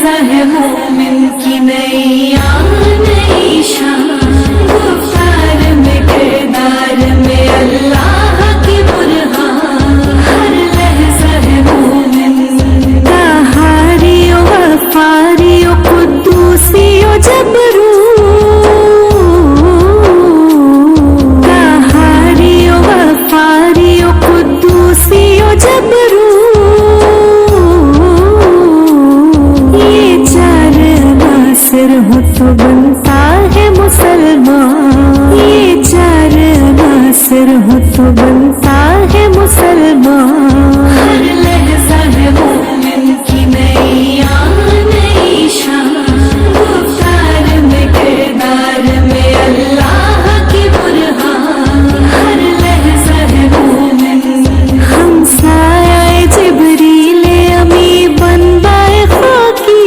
लहज़ा है मोमिन की नैया नई शान, गुफ्तार में किरदार में अल्लाह की बुरहान, हर लहज़ा है मोमिन। ताहारियो गफ्फारियो कुद्दूसियो जबरू, ताहारियो गफ्फारियो कुद्दूसियो जबरू, नासिर हो तो बनता है मुसलमान, ये चार नासिर हो तो बनता है मुसलमान। हर लहज़ा है मोमिन की नैया नई शान, गुफ्तार में किरदार में अल्लाह की बुरहान, हर लहज़ा है मोमिन। हम साया जिब्रील अमी बनबाए खाकी,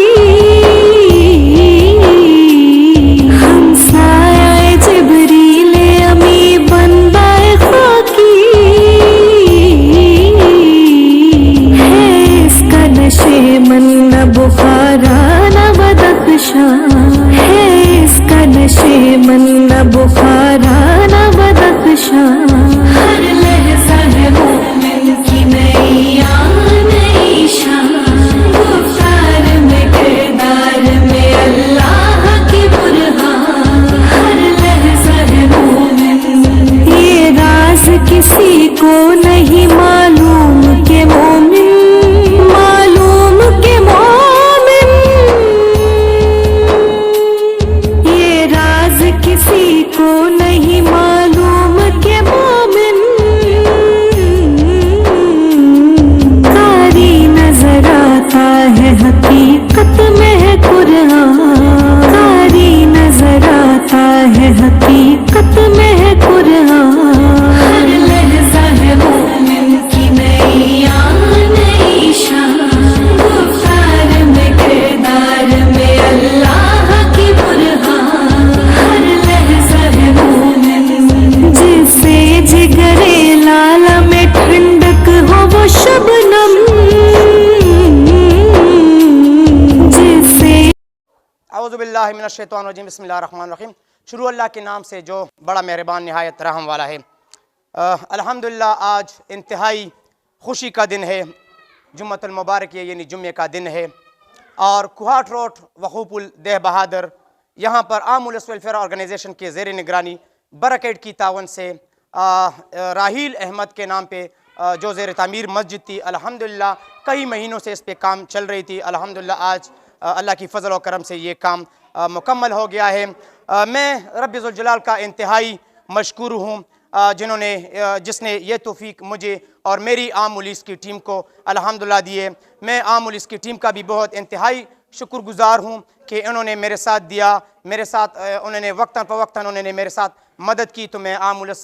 बुखारा न बदख्शा है इसका नशे मन न बुखारा न बदख्शा। हर लहज़ा है मोमिन की नैया नई शान, गुफ्तार में किरदार में अल्लाह की बुरहान, हर लहज़ा है मोमिन। ये राज किसी को नहीं मालूम के मोमिन, किसी को नहीं मालूम के मोमिन। कारी नजर आता है हकीकत में है कुरान, कारी नजर आता है हकीकत में है कुरान। हर लहज़ा है मोमिन की नैया नई शान, गुफ्तार में किरदार में अल्लाह की बुरहान, हर लहज़ा है मोमिन। जिसे जिगरे लाला में ठंडक हो वो शबनम, जिसे औज़ु बिल्लाहि मिनश शैतानिर रजीम, बिस्मिल्लाहिर रहमानिर रहीम। शुरू अल्लाह के नाम से जो बड़ा मेहरबान निहायत रहम वाला है। अल्हम्दुलिल्लाह आज इंतहाई खुशी का दिन है, जुम्मतुल मुबारक यानी जुम्मे का दिन है, और कुहाट रोड वकूपुल देह बहादुर यहाँ पर आमुल वेलफेयर ऑर्गेनाइजेशन के ज़ेर निगरानी बरकेट की तावन से राहील अहमद के नाम पे जो ज़ेर तामीर मस्जिद थी, अल्हम्दुलिल्लाह कई महीनों से इस पे काम चल रही थी। अल्हम्दुलिल्लाह आज अल्लाह की फ़ज़ल और करम से ये काम मुकम्मल हो गया है। मैं रब्बी ज़ुल जलाल का इंतहाई मशकूर हूँ जिसने ये तौफ़ीक मुझे और मेरी आम पुलिस की टीम को अल्हम्दुलिल्लाह दिए। मैं आम पुलिस की टीम का भी बहुत इंतहाई शुक्रगुज़ार हूँ कि उन्होंने मेरे साथ दिया, मेरे साथ उन्होंने वक्तन फ़वक्तन उन्होंने मेरे साथ मदद की। तो मैं आम पुलिस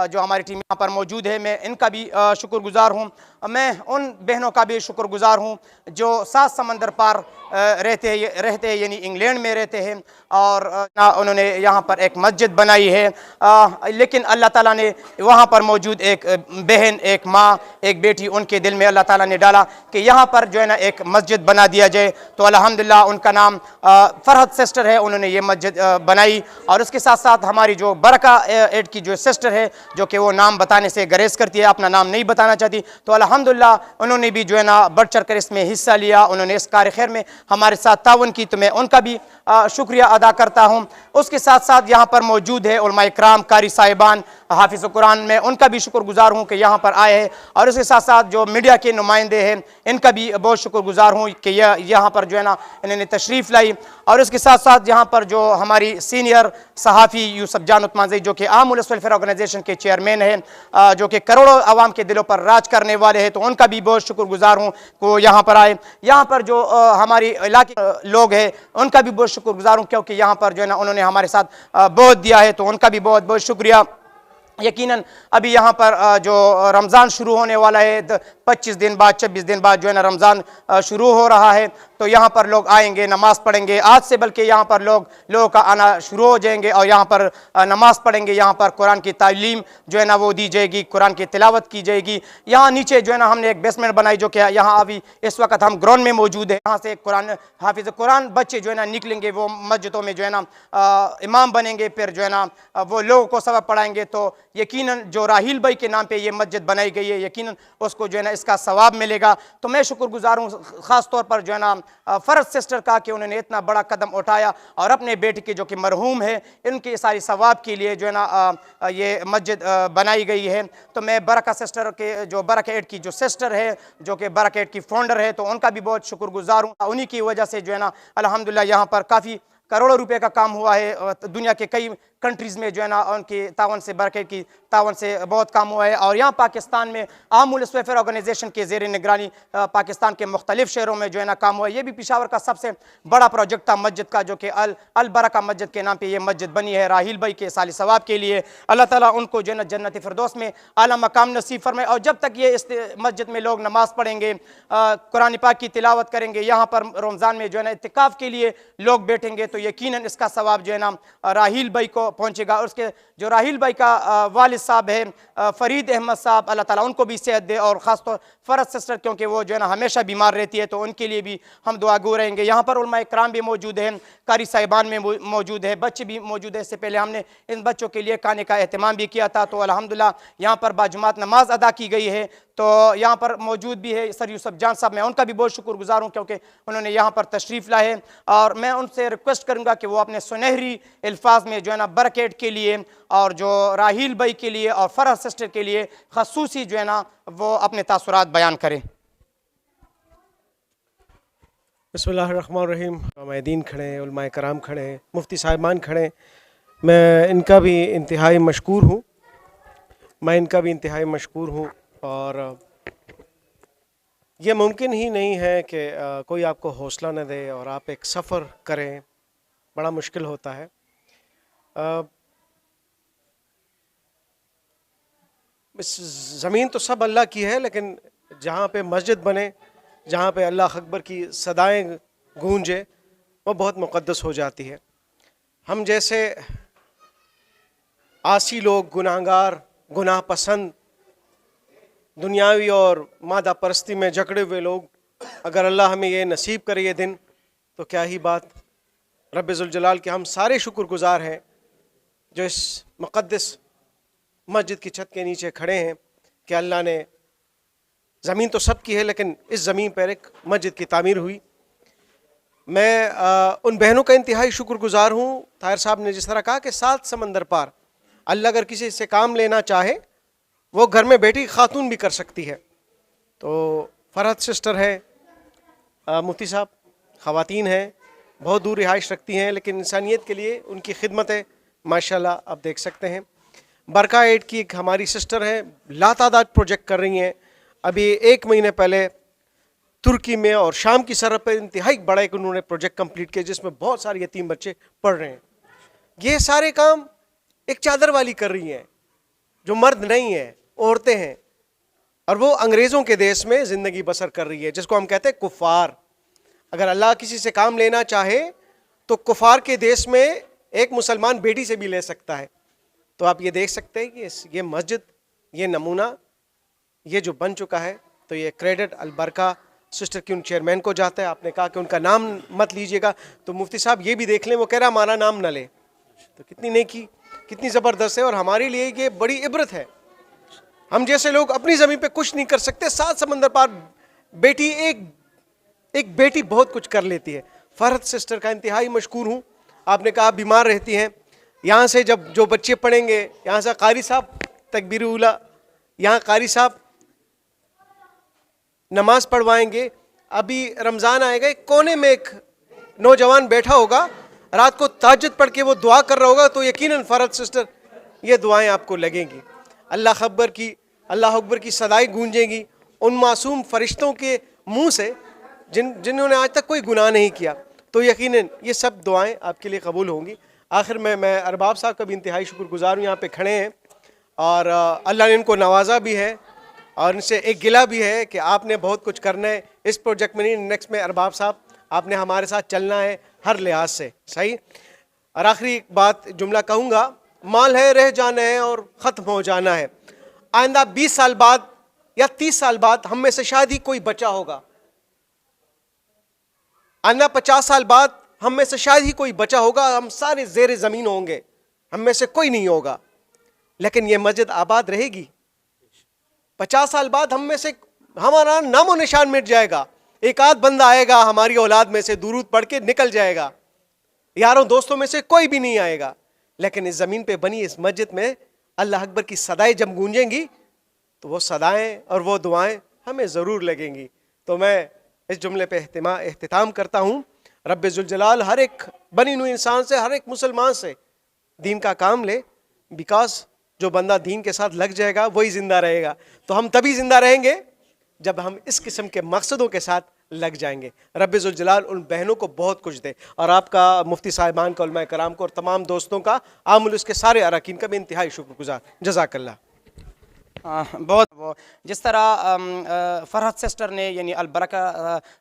जो हमारी टीम यहाँ पर मौजूद है, मैं इनका भी शुक्रगुज़ार हूँ। मैं उन बहनों का भी शुक्रगुज़ार हूँ जो 7 समंदर पार रहते हैं यानी इंग्लैंड में रहते हैं, और उन्होंने यहाँ पर एक मस्जिद बनाई है। लेकिन अल्लाह ताला ने वहाँ पर मौजूद एक बहन, एक माँ, एक बेटी, उनके दिल में अल्लाह ताला ने डाला कि यहाँ पर जो है ना एक मस्जिद बना दिया जाए। तो अल्हम्दुलिल्लाह उनका नाम फ़रहत सिस्टर है, उन्होंने ये मस्जिद बनाई। और उसके साथ साथ हमारी जो बरका एड की जो सिस्टर है, जो कि वो नाम बताने से गरेज करती है, अपना नाम नहीं बताना चाहती, तो अल्हम्दुलिल्लाह उन्होंने भी जो है ना बढ़ चढ़ कर इसमें हिस्सा लिया, उन्होंने इस कार्य खैर में हमारे साथ ताउन की। तो मैं उनका भी शुक्रिया अदा करता हूँ। उसके साथ साथ यहाँ पर मौजूद है उलमा इकराम, कारी साहिबान, हाफिज़ कुरान, में उनका भी शुक्रगुज़ार हूँ कि यहाँ पर आए हैं। और उसके साथ साथ जो मीडिया के नुमाइंदे हैं, इनका भी बहुत शुक्रगुज़ार हूँ कि यहाँ पर जो है ना इन्होंने तशरीफ़ लाई। और उसके साथ साथ यहाँ पर जो हमारी सीनियर सहाफ़ी यूसुफ जान उतमाज़ई, जो कि आम वेलफेयर ऑर्गेनाइजेशन के चेयरमैन हैं, जो कि करोड़ों आवाम के दिलों पर राज करने वाले हैं, तो उनका भी बहुत शुक्रगुज़ार हूँ को यहाँ पर आए। यहाँ पर जो हमारी इलाके लोग हैं, उनका भी बहुत शुक्रगुज़ार हूँ, क्योंकि यहाँ पर जो है ना उन्होंने हमारे साथ बहुत दिया है, तो उनका भी बहुत बहुत शुक्रिया। यकीनन अभी यहाँ पर जो रमज़ान शुरू होने वाला है 25 दिन बाद 26 दिन बाद जो है ना रमज़ान शुरू हो रहा है, तो यहाँ पर लोग आएंगे, नमाज़ पढ़ेंगे आज से, बल्कि यहाँ पर लोगों का आना शुरू हो जाएंगे और यहाँ पर नमाज़ पढ़ेंगे। यहाँ पर कुरान की तालीम जो है ना वो दी जाएगी, कुरान की तिलावत की जाएगी। यहाँ नीचे जो है ना हमने एक बेसमेंट बनाई, जो कि यहाँ अभी इस वक्त हम ग्राउंड में मौजूद है। यहाँ से कुरान हाफिज़ कुरान बच्चे जो है ना निकलेंगे, वो मस्जिदों में जो है ना इमाम बनेंगे, फिर जो है ना वो लोगों को सबक पढ़ाएंगे। तो यकीनन जो राहील भाई के नाम पे ये मस्जिद बनाई गई है, यकीनन उसको जो है ना इसका सवाब मिलेगा। तो मैं शुक्रगुजार हूँ ख़ास तौर पर जो है ना फ़र्ज सिस्टर का, कि उन्होंने इतना बड़ा कदम उठाया और अपने बेटे की जो कि मरहूम है, इनके सारी सवाब के लिए जो है ना ये मस्जिद बनाई गई है। तो मैं बरका सिस्टर के, जो बरका एड की जो सिस्टर है, जो कि बरका एड की फाउंडर है, तो उनका भी बहुत शुक्रगुजार हूँ। उन्हीं की वजह से जो है ना अल्हम्दुलिल्लाह यहाँ पर काफ़ी करोड़ों रुपए का काम हुआ है। दुनिया के कई कंट्रीज़ में जो है ना उनकी तावन से, बरकत की तावन से बहुत काम हुआ है। और यहाँ पाकिस्तान में आमुल वेलफेयर ऑर्गेनाइजेशन के ज़ेर निगरानी पाकिस्तान के मुख्तलिफ शहरों में जो है ना काम हुआ है। ये भी पेशावर का सबसे बड़ा प्रोजेक्ट था मस्जिद का, जो कि अल बरका मस्जिद के नाम पे ये मस्जिद बनी है राहील भाई के साली सवाब के लिए। अल्लाह ताला उनको जो है ना जन्नत फिरदौस में आला मकाम नसीब फरमाए। और जब तक ये इस मस्जिद में लोग नमाज़ पढ़ेंगे, कुरान पाक की तिलावत करेंगे, यहाँ पर रमज़ान में जो है ना इत्तिकाफ़ के लिए लोग बैठेंगे, तो यकीनन इसका सवाब जो है ना राहील भाई को पहुँचेगा। और उसके जो राहील भाई का वालिद साहब है फरीद अहमद साहब, अल्लाह ताला उनको भी सेहत दे। और ख़ास तौर फ़र्ज सिस्टर, क्योंकि वो जो है ना हमेशा बीमार रहती है, तो उनके लिए भी हम दुआगो रहेंगे। यहाँ पर उलमा इकराम भी मौजूद हैं, कारी साहिबान में मौजूद है, बच्चे भी मौजूद है। इससे पहले हमने इन बच्चों के लिए खाने का एहतमाम भी किया था। तो अल्हम्दुलिल्लाह यहाँ पर बाजुमात नमाज अदा की गई है। तो यहाँ पर मौजूद भी है सर यूसुफ जान साहब, मैं उनका भी बहुत शुक्रगुजार हूँ, क्योंकि उन्होंने यहाँ पर तशरीफ़ लाए। और मैं उनसे रिक्वेस्ट करूँगा कि वो अपने सुनहरी अल्फाज में जो है ना बरकत के लिए, और जो राहील भाई के लिए और फ़रह सिस्टर के लिए ख़ुसूसी जो है ना वो अपने तासुरात बयान करें। बिस्मिल्लाहिर्रहमानिर्रहीम। उलमाए-ए-दीन खड़े हैं, उलमाए कराम खड़े हैं, मुफ्ती साहिबान खड़े हैं। मैं इनका भी इंतहाई मशकूर हूँ। और ये मुमकिन ही नहीं है कि कोई आपको हौसला न दे और आप एक सफ़र करें, बड़ा मुश्किल होता है। इस ज़मीन तो सब अल्लाह की है, लेकिन जहाँ पे मस्जिद बने, जहाँ पे अल्लाह अकबर की सदाएं गूंजे, वो बहुत मुक़द्दस हो जाती है। हम जैसे आसी लोग, गुनाहगार, गुनाह पसंद, दुनियावी और मादा परस्ती में जकड़े हुए लोग, अगर अल्लाह हमें ये नसीब करे ये दिन, तो क्या ही बात। रब्बे ज़ुल जलाल के हम सारे शुक्रगुजार हैं जो इस मुक़द्दस मस्जिद की छत के नीचे खड़े हैं, कि अल्लाह ने, ज़मीन तो सब की है, लेकिन इस ज़मीन पर एक मस्जिद की तामीर हुई। मैं उन बहनों का इंतहाई शुक्रगुजार हूँ। ताहिर साहब ने जिस तरह कहा कि 7 समंदर पार अल्लाह अगर किसी से काम लेना चाहे, वो घर में बैठी खातून भी कर सकती है। तो फरहत सिस्टर है, मुफ्ती साहब ख़वातीन हैं, बहुत दूर रिहाइश रखती हैं, लेकिन इंसानियत के लिए उनकी खिदमत है माशाल्लाह, आप देख सकते हैं। बरका एड की एक हमारी सिस्टर हैं, लातादाद प्रोजेक्ट कर रही हैं। अभी 1 महीने पहले तुर्की में और शाम की सरहद पर इंतहाई बड़ा एक उन्होंने प्रोजेक्ट कंप्लीट किया, जिसमें बहुत सारे यतीम बच्चे पढ़ रहे हैं। ये सारे काम एक चादर वाली कर रही हैं, जो मर्द नहीं है, औरतें हैं, और वो अंग्रेज़ों के देश में ज़िंदगी बसर कर रही है, जिसको हम कहते हैं कुफ़ार। अगर अल्लाह किसी से काम लेना चाहे तो कुफ़ार के देश में एक मुसलमान बेटी से भी ले सकता है। तो आप ये देख सकते हैं कि ये मस्जिद, ये नमूना, ये जो बन चुका है, तो ये क्रेडिट अल बरका सिस्टर की उन चेयरमैन को जाता है। आपने कहा कि उनका नाम मत लीजिएगा, तो मुफ्ती साहब ये भी देख लें, वो कह रहा हमारा नाम न ले। तो कितनी नेकी, कितनी ज़बरदस्त है। और हमारे लिए ये बड़ी इबरत है। हम जैसे लोग अपनी ज़मीन पे कुछ नहीं कर सकते, 7 समंदर पार बेटी, एक बेटी बहुत कुछ कर लेती है। फ़रहत सिस्टर का इंतहाई मशकूर हूँ। आपने कहा बीमार रहती हैं, यहाँ से जब जो बच्चे पढ़ेंगे, यहाँ से कारी साहब तकबीर उला, यहाँ कारी साहब नमाज पढ़वाएंगे। अभी रमज़ान आएगा, एक कोने में एक नौजवान बैठा होगा, रात को तहज्जुद पढ़ के वो दुआ कर रहा होगा, तो यकीनन फ़रहत सिस्टर ये दुआएं आपको लगेंगी। अल्लाह अकबर की सदाएं गूंजेंगी उन मासूम फरिश्तों के मुंह से जिन्होंने आज तक कोई गुनाह नहीं किया। तो यकीनन ये सब दुआएं आपके लिए कबूल होंगी। आखिर में मैं अरबाब साहब का भी इंतहाई शुक्रगुजार हूँ, यहाँ पे खड़े हैं और अल्लाह ने इनको नवाजा भी है और इनसे एक गिला भी है कि आपने बहुत कुछ करना है इस प्रोजेक्ट में, नहीं नेक्स्ट में। अरबाब साहब आपने हमारे साथ चलना है हर लिहाज से, सही। और आखिरी एक बात जुमला कहूँगा, माल है रह जाना है और ख़त्म हो जाना है। आइंदा 20 साल बाद या 30 साल बाद हम में से शायद ही कोई बचा होगा। आइंदा 50 साल बाद हम में से शायद ही कोई बचा होगा। हम सारे ज़ेर ज़मीन होंगे, हम में से कोई नहीं होगा, लेकिन ये मस्जिद आबाद रहेगी। 50 साल बाद हम में से हमारा नामो निशान मिट जाएगा। एक आध बंदा आएगा हमारी औलाद में से, दुरूद पढ़ के निकल जाएगा, यारों दोस्तों में से कोई भी नहीं आएगा। लेकिन इस ज़मीन पे बनी इस मस्जिद में अल्लाह अकबर की सदाएं जब गूंजेंगी तो वो सदाएं और वो दुआएं हमें ज़रूर लगेंगी। तो मैं इस जुमले पे एहतिताम करता हूँ। रब्बे जुल जलाल हर एक बनी हुई इंसान से, हर एक मुसलमान से दीन का काम ले, बिकॉज जो बंदा दीन के साथ लग जाएगा वही ज़िंदा रहेगा। तो हम तभी ज़िंदा रहेंगे जब हम इस किस्म के मकसदों के साथ लग जाएंगे। रब्बे जुल जलाल उन बहनों को बहुत कुछ दे, और आपका, मुफ्ती साहिबान का, उलमा कराम को और तमाम दोस्तों का, आमुल उसके सारे अरकान का भी इंतहाई शुक्रगुजार। जज़ाकल्लाह। बहुत वो जिस तरह फरहत सिस्टर ने यानी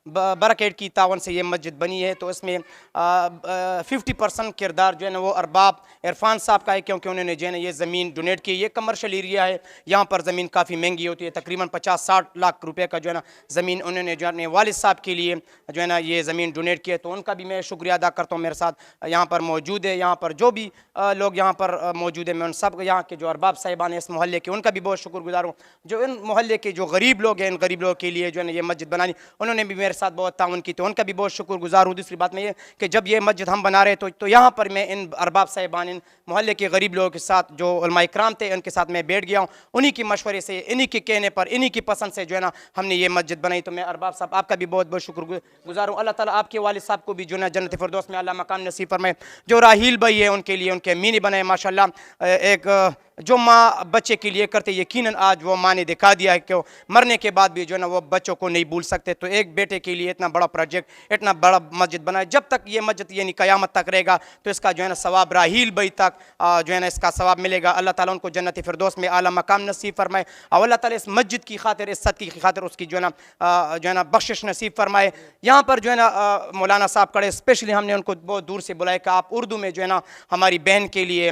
बरकेट की तावन से ये मस्जिद बनी है, तो इसमें 50% किरदार जो है ना वो अरबाब इरफान साहब का है, क्योंकि उन्होंने जो है ना ये ज़मीन डोनेट की। ये कमर्शियल एरिया है, यहाँ पर ज़मीन काफ़ी महंगी होती है, तकरीबन 50-60 लाख रुपए का जो है ना ज़मीन उन्होंने जो अपने वालिद साहब के लिए जो है ना ये ज़मीन डोनेट की है। तो उनका भी मैं शुक्रिया अदा करता हूँ। मेरे साथ यहाँ पर मौजूद है, यहाँ पर जो भी लोग यहाँ पर मौजूद है, मैं उन सब यहाँ के जो अरबाब साहिबान हैं इस मोहल्ले के, उनका भी बहुत शुक्रगुजार हूँ। जो इन मोहल्ले के जो गरीब लोग हैं, इन गरीब लोगों के लिए जो है ना ये मस्जिद बनानी, उन्होंने भी मेरे साथ बहुत ताउन की, तो उनका भी बहुत शुक्रगुजार हूँ। दूसरी बात में ये कि जब ये मस्जिद हम बना रहे तो यहाँ पर मैं इन अरबाब साहिबान, इन मोहल्ले के गरीब लोगों के साथ जो उलमा इकराम थे उनके साथ मैं बैठ गया हूँ। उन्हीं की मशवरे से, इन्हीं के कहने पर, इन्हीं की पसंद से जो है ना हमने ये मस्जिद बनाई। तो मैं अरबाब साहब आपका भी बहुत बहुत शुक्रगुजार हूँ। अल्लाह ताला आपके वालिद साहब को भी जो है जन्नत फिरदौस में अल्लाह मकाम नसीब फरमाए। जो राहील भाई है उनके लिए उनके मीनी बनाए माशाल्लाह। एक जो माँ बच्चे के लिए करते, यकीनन आज वो माँ ने दिखा दिया है कि मरने के बाद भी जो है ना वो बच्चों को नहीं भूल सकते। तो एक बेटे के लिए इतना बड़ा प्रोजेक्ट, इतना बड़ा मस्जिद बनाए, जब तक ये मस्जिद यानी क़यामत तक रहेगा तो इसका जो है ना सवाब राहील भाई तक जो है ना इसका सवाब मिलेगा। अल्लाह ताला उनको जन्नत फिरदौस में आला मकाम नसीब फरमाए, और अल्लाह ताला इस मस्जिद की खातिर, इस सदक़े की खातिर उसकी जो है ना बख्शिश नसीब फरमाए। यहाँ पर जो है ना मौलाना साहब कड़े, स्पेशली हमने उनको बहुत दूर से बुलाया कि आप उर्दू में जो है ना हमारी बहन के लिए,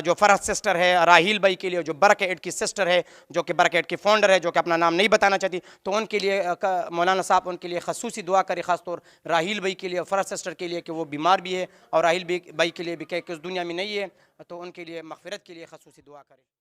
जो फरहत सिस्टर है, राहील भाई के लिए, जो बरकेट की सिस्टर है, जो कि बरकेट की फाउंडर है, जो कि अपना नाम नहीं बताना चाहती, तो उनके लिए मौलाना साहब उनके लिए खसूसी दुआ करें, ख़ासतौर राहील भाई के लिए और फरहत सिस्टर के लिए कि वो बीमार भी है, और राहील भाई के लिए भी कि उस दुनिया में नहीं है, तो उनके लिए मग़फ़िरत के लिए खसूसी दुआ करें।